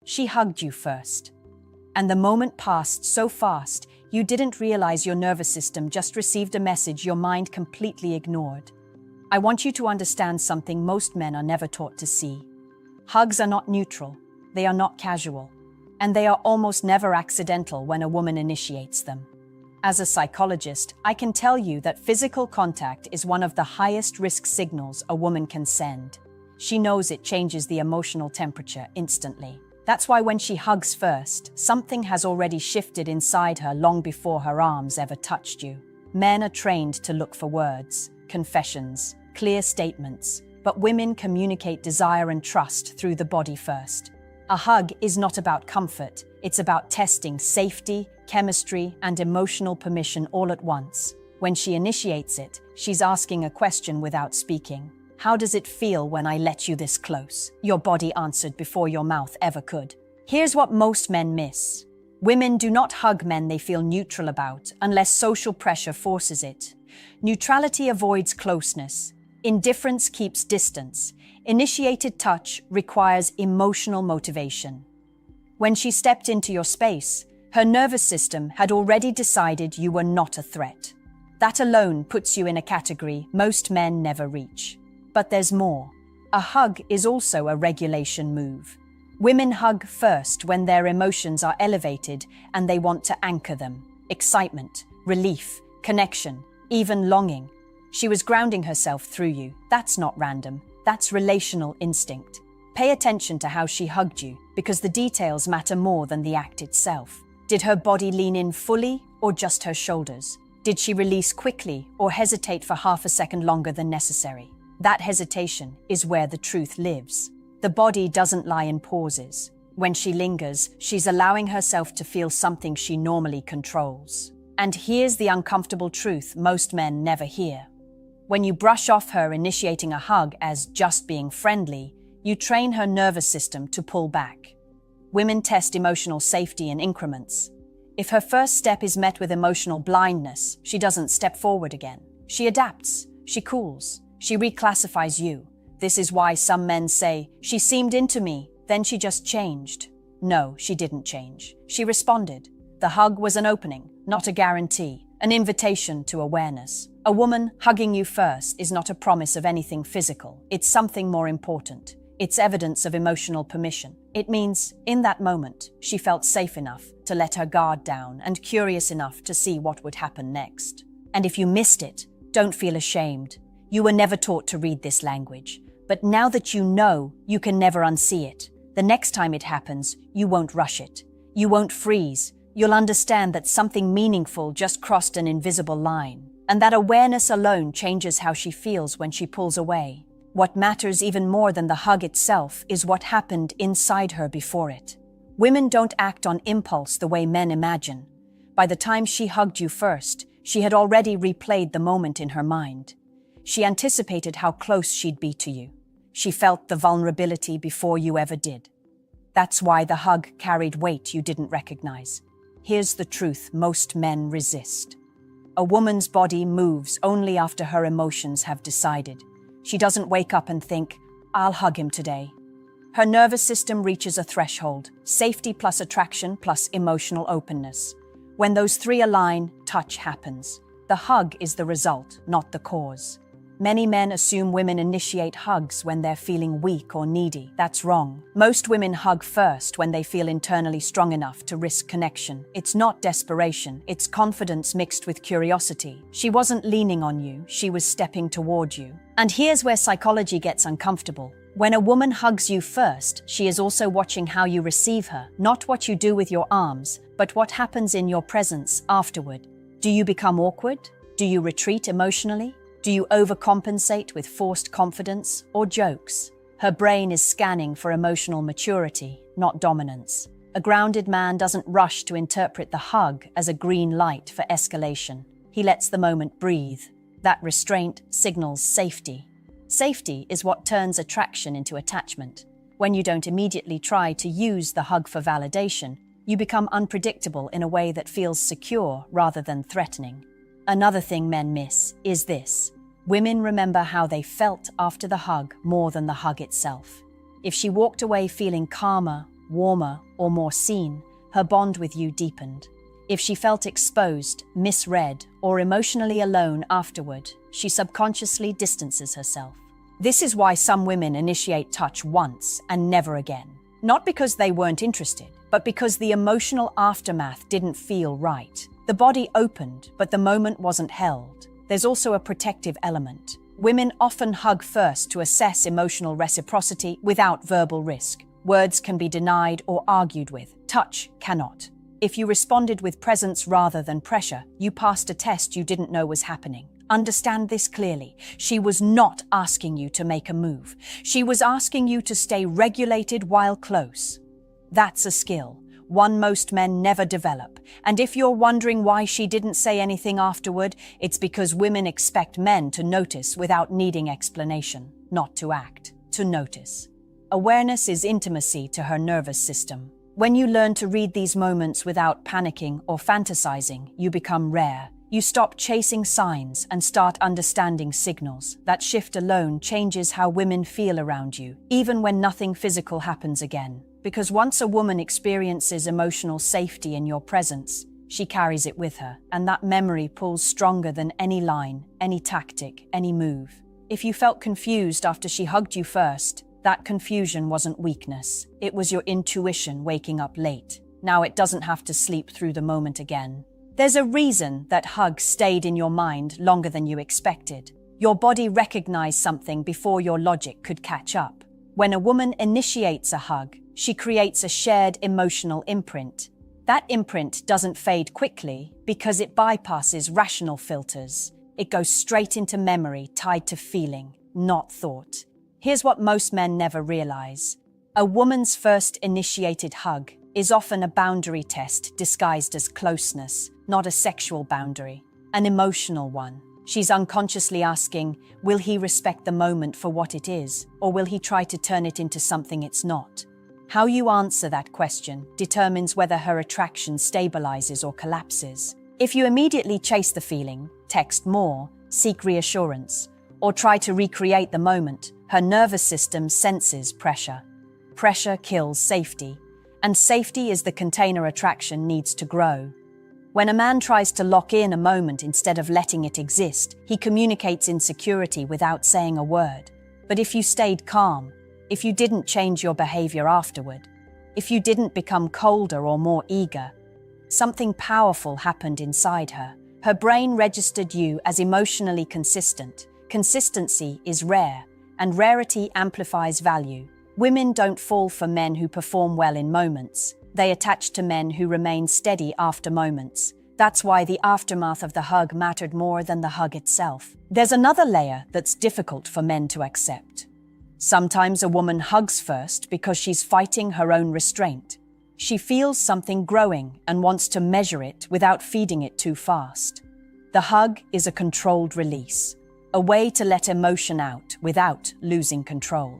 She hugged you first. And the moment passed so fast, you didn't realize your nervous system just received a message your mind completely ignored. I want you to understand something most men are never taught to see. Hugs are not neutral, they are not casual, and they are almost never accidental when a woman initiates them. As a psychologist, I can tell you that physical contact is one of the highest risk signals a woman can send. She knows it changes the emotional temperature instantly. That's why when she hugs first, something has already shifted inside her long before her arms ever touched you. Men are trained to look for words, confessions, clear statements, but women communicate desire and trust through the body first. A hug is not about comfort, it's about testing safety, chemistry, and emotional permission all at once. When she initiates it, she's asking a question without speaking. How does it feel when I let you this close? Your body answered before your mouth ever could. Here's what most men miss. Women do not hug men they feel neutral about unless social pressure forces it. Neutrality avoids closeness. Indifference keeps distance. Initiated touch requires emotional motivation. When she stepped into your space, her nervous system had already decided you were not a threat. That alone puts you in a category most men never reach. But there's more. A hug is also a regulation move. Women hug first when their emotions are elevated and they want to anchor them. Excitement, relief, connection, even longing. She was grounding herself through you. That's not random. That's relational instinct. Pay attention to how she hugged you, because the details matter more than the act itself. Did her body lean in fully or just her shoulders? Did she release quickly or hesitate for half a second longer than necessary? That hesitation is where the truth lives. The body doesn't lie in pauses. When she lingers, she's allowing herself to feel something she normally controls. And here's the uncomfortable truth most men never hear. When you brush off her initiating a hug as just being friendly, you train her nervous system to pull back. Women test emotional safety in increments. If her first step is met with emotional blindness, she doesn't step forward again. She adapts, she cools. She reclassifies you. This is why some men say, "She seemed into me, then she just changed." No, she didn't change. She responded. The hug was an opening, not a guarantee, an invitation to awareness. A woman hugging you first is not a promise of anything physical. It's something more important. It's evidence of emotional permission. It means, in that moment, she felt safe enough to let her guard down and curious enough to see what would happen next. And if you missed it, don't feel ashamed. You were never taught to read this language, but now that you know, you can never unsee it. The next time it happens, you won't rush it. You won't freeze. You'll understand that something meaningful just crossed an invisible line, and that awareness alone changes how she feels when she pulls away. What matters even more than the hug itself is what happened inside her before it. Women don't act on impulse the way men imagine. By the time she hugged you first, she had already replayed the moment in her mind. She anticipated how close she'd be to you. She felt the vulnerability before you ever did. That's why the hug carried weight you didn't recognize. Here's the truth most men resist. A woman's body moves only after her emotions have decided. She doesn't wake up and think, "I'll hug him today." Her nervous system reaches a threshold, safety plus attraction plus emotional openness. When those three align, touch happens. The hug is the result, not the cause. Many men assume women initiate hugs when they're feeling weak or needy. That's wrong. Most women hug first when they feel internally strong enough to risk connection. It's not desperation, it's confidence mixed with curiosity. She wasn't leaning on you, she was stepping toward you. And here's where psychology gets uncomfortable. When a woman hugs you first, she is also watching how you receive her, not what you do with your arms, but what happens in your presence afterward. Do you become awkward? Do you retreat emotionally? Do you overcompensate with forced confidence or jokes? Her brain is scanning for emotional maturity, not dominance. A grounded man doesn't rush to interpret the hug as a green light for escalation. He lets the moment breathe. That restraint signals safety. Safety is what turns attraction into attachment. When you don't immediately try to use the hug for validation, you become unpredictable in a way that feels secure rather than threatening. Another thing men miss is this. Women remember how they felt after the hug more than the hug itself. If she walked away feeling calmer, warmer, or more seen, her bond with you deepened. If she felt exposed, misread, or emotionally alone afterward, she subconsciously distances herself. This is why some women initiate touch once and never again. Not because they weren't interested, but because the emotional aftermath didn't feel right. The body opened, but the moment wasn't held. There's also a protective element. Women often hug first to assess emotional reciprocity without verbal risk. Words can be denied or argued with. Touch cannot. If you responded with presence rather than pressure, you passed a test you didn't know was happening. Understand this clearly. She was not asking you to make a move. She was asking you to stay regulated while close. That's a skill, one most men never develop. And if you're wondering why she didn't say anything afterward, it's because women expect men to notice without needing explanation, not to act, to notice. Awareness is intimacy to her nervous system. When you learn to read these moments without panicking or fantasizing, you become rare. You stop chasing signs and start understanding signals. That shift alone changes how women feel around you, even when nothing physical happens again. Because once a woman experiences emotional safety in your presence, she carries it with her, and that memory pulls stronger than any line, any tactic, any move. If you felt confused after she hugged you first, that confusion wasn't weakness. It was your intuition waking up late. Now it doesn't have to sleep through the moment again. There's a reason that hug stayed in your mind longer than you expected. Your body recognized something before your logic could catch up. When a woman initiates a hug, she creates a shared emotional imprint. That imprint doesn't fade quickly because it bypasses rational filters. It goes straight into memory tied to feeling, not thought. Here's what most men never realize. A woman's first initiated hug is often a boundary test disguised as closeness, not a sexual boundary, an emotional one. She's unconsciously asking, will he respect the moment for what it is, or will he try to turn it into something it's not? How you answer that question determines whether her attraction stabilizes or collapses. If you immediately chase the feeling, text more, seek reassurance, or try to recreate the moment, her nervous system senses pressure. Pressure kills safety, and safety is the container attraction needs to grow. When a man tries to lock in a moment instead of letting it exist, he communicates insecurity without saying a word. But if you stayed calm, if you didn't change your behavior afterward, if you didn't become colder or more eager, something powerful happened inside her. Her brain registered you as emotionally consistent. Consistency is rare, and rarity amplifies value. Women don't fall for men who perform well in moments. They attach to men who remain steady after moments. That's why the aftermath of the hug mattered more than the hug itself. There's another layer that's difficult for men to accept. Sometimes a woman hugs first because she's fighting her own restraint. She feels something growing and wants to measure it without feeding it too fast. The hug is a controlled release, a way to let emotion out without losing control.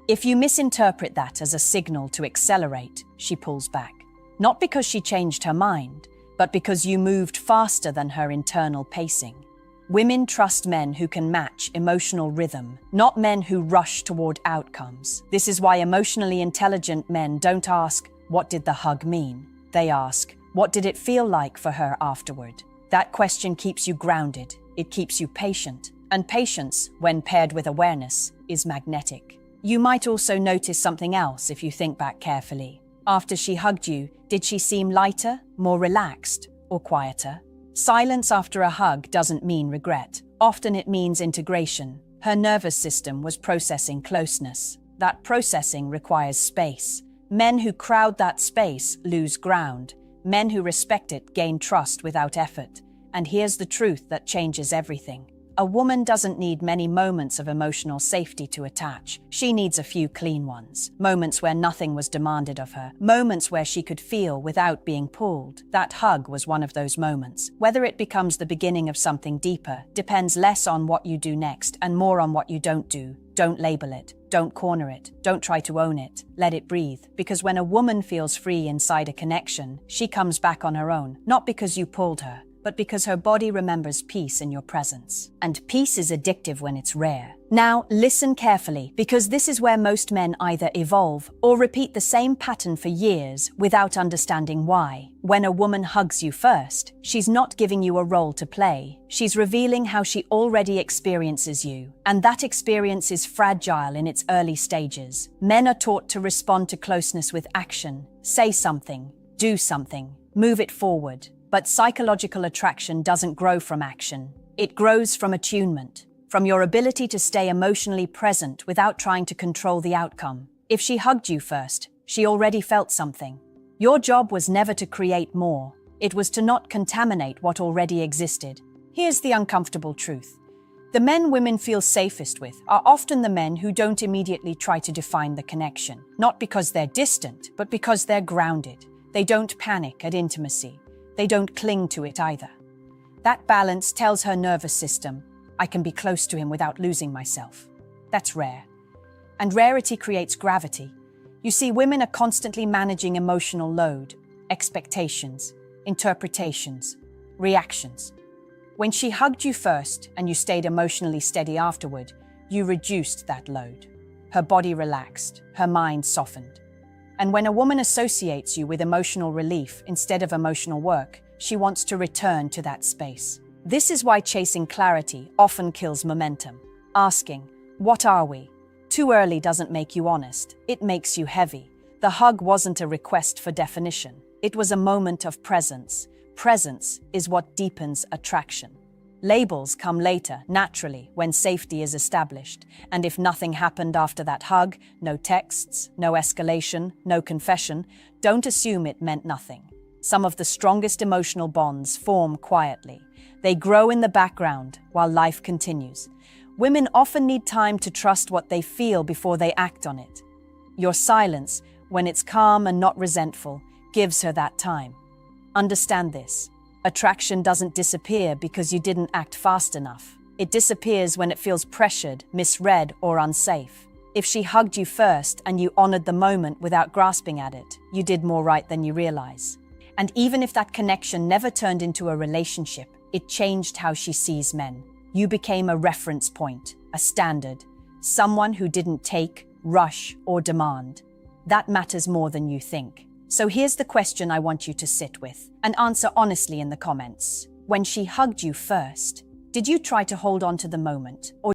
If you misinterpret that as a signal to accelerate, she pulls back. Not because she changed her mind, but because you moved faster than her internal pacing. Women trust men who can match emotional rhythm, not men who rush toward outcomes. This is why emotionally intelligent men don't ask, "What did the hug mean?" They ask, "What did it feel like for her afterward?" That question keeps you grounded. It keeps you patient. And patience, when paired with awareness, is magnetic. You might also notice something else if you think back carefully. After she hugged you, did she seem lighter, more relaxed, or quieter? Silence after a hug doesn't mean regret. Often it means integration. Her nervous system was processing closeness. That processing requires space. Men who crowd that space lose ground. Men who respect it gain trust without effort. And here's the truth that changes everything. A woman doesn't need many moments of emotional safety to attach. She needs a few clean ones. Moments where nothing was demanded of her. Moments where she could feel without being pulled. That hug was one of those moments. Whether it becomes the beginning of something deeper depends less on what you do next and more on what you don't do. Don't label it. Don't corner it. Don't try to own it. Let it breathe. Because when a woman feels free inside a connection, she comes back on her own. Not because you pulled her, but because her body remembers peace in your presence. And peace is addictive when it's rare. Now, listen carefully, because this is where most men either evolve or repeat the same pattern for years without understanding why. When a woman hugs you first, she's not giving you a role to play. She's revealing how she already experiences you, and that experience is fragile in its early stages. Men are taught to respond to closeness with action. Say something, do something, move it forward. But psychological attraction doesn't grow from action. It grows from attunement, from your ability to stay emotionally present without trying to control the outcome. If she hugged you first, she already felt something. Your job was never to create more. It was to not contaminate what already existed. Here's the uncomfortable truth. The men women feel safest with are often the men who don't immediately try to define the connection. Not because they're distant, but because they're grounded. They don't panic at intimacy. They don't cling to it either. That balance tells her nervous system, I can be close to him without losing myself. That's rare. And rarity creates gravity. You see, women are constantly managing emotional load, expectations, interpretations, reactions. When she hugged you first and you stayed emotionally steady afterward, you reduced that load. Her body relaxed, her mind softened. And when a woman associates you with emotional relief instead of emotional work, she wants to return to that space. This is why chasing clarity often kills momentum. Asking, what are we? Too early doesn't make you honest. It makes you heavy. The hug wasn't a request for definition. It was a moment of presence. Presence is what deepens attraction. Labels come later, naturally, when safety is established. And if nothing happened after that hug, no texts, no escalation, no confession, don't assume it meant nothing. Some of the strongest emotional bonds form quietly. They grow in the background while life continues. Women often need time to trust what they feel before they act on it. Your silence, when it's calm and not resentful, gives her that time. Understand this. Attraction doesn't disappear because you didn't act fast enough. It disappears when it feels pressured, misread, or unsafe. If she hugged you first and you honored the moment without grasping at it, you did more right than you realize. And even if that connection never turned into a relationship, it changed how she sees men. You became a reference point, a standard, someone who didn't take, rush, or demand. That matters more than you think. So here's the question I want you to sit with and answer honestly in the comments. When she hugged you first, did you try to hold on to the moment, or